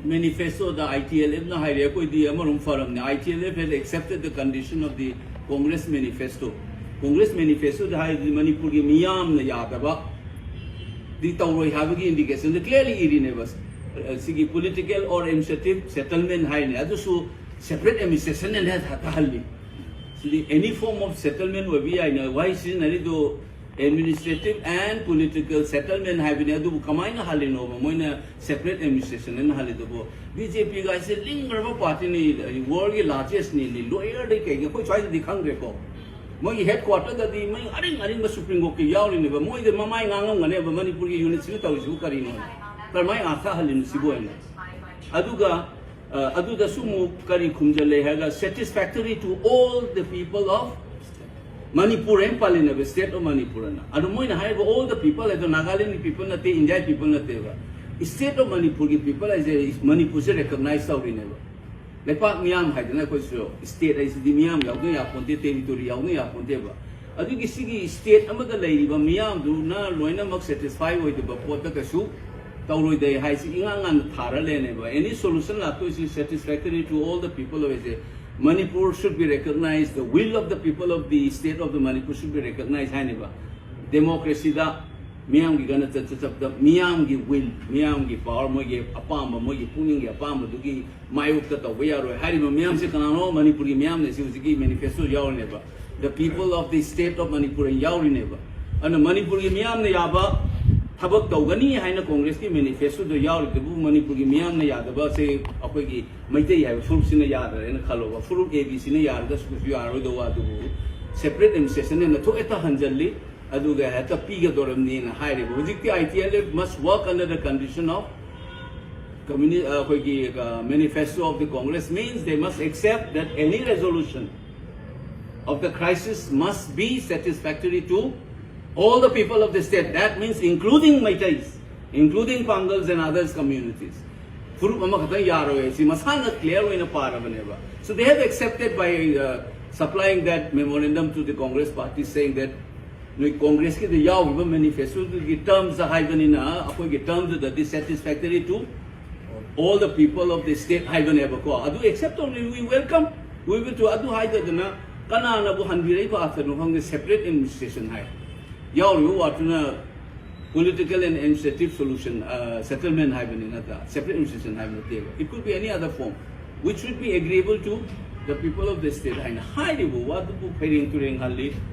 manifesto the ITLF na haire koi di amarum forum ne ITLF has accepted the condition of the Congress manifesto. Congress manifesto the hai Manipur ki miyam na yadaba the tawroi habagi indication the clearly irreneverse sigi political or administrative settlement hai ne adu su separate administration and has halli. So any form of settlement will be I know why is do administrative and political settlement have been able to come in a halino, moina separate administration and halido. BJP guys a linger party in world largest nearly lawyer they can try the Congress. Moi headquarters that the main adding Supreme Court yaw in the more the Mamai Nangam and ever Manipuri units with Zukarino. But my Arthur Halin Sibuena. Aduga Sumu Kari Kumjale has satisfactory to all the people of Manipur and Palina, the state of Manipur. Adumoina have all the people, the Nagaland people, the Indian people, the state of Manipur people as a Manipur recognized out in ever. The Park Miam had an state as the Miam, Yaunia Ponte territory, Yaunia Ponteva. Adugi state, another lady, but Miam do not Loina satisfied with the Bapota Kasu. They has any solution is satisfactory to all the people of Manipur should be recognized. The will of the people of the state of the Manipur should be recognized. Democracy da Miamgi gana the Miamgi will, Miamgi power, Mogi Apama, Mogi Puning Apama, Dugi, Mayuka, we are Harima Miam Sekano, Manipuri Miam, the manifesto Yauneva. The people of the state of Manipur and Yaurineva. And the Manipuri Miam Yaba. Habak Togani Haina Congress manifesto the Yaw the Manipuri Miam Yadaba say Apagi Maite have fruits in a yard and a color of fruit ABC in a yard, that's because you are the separate administration and the Toeta Hanjali, Aduga had a Pigadoram in a high level. The ITLF must work under the condition of manifesto of the Congress means they must accept that any resolution of the crisis must be satisfactory to all the people of the state. That means including Maitais, including Pangals and others communities. So they have accepted by supplying that memorandum to the Congress party saying that Congress ki the yaw manifesto the terms are high terms that is satisfactory to all the people of the state high adu except only we welcome we will to adu high the kana na bu hanbirei ba after no separate administration high. Political and administrative solution, settlement separate administration it could be any other form, which would be agreeable to the people of the state. And highly, what the book heading to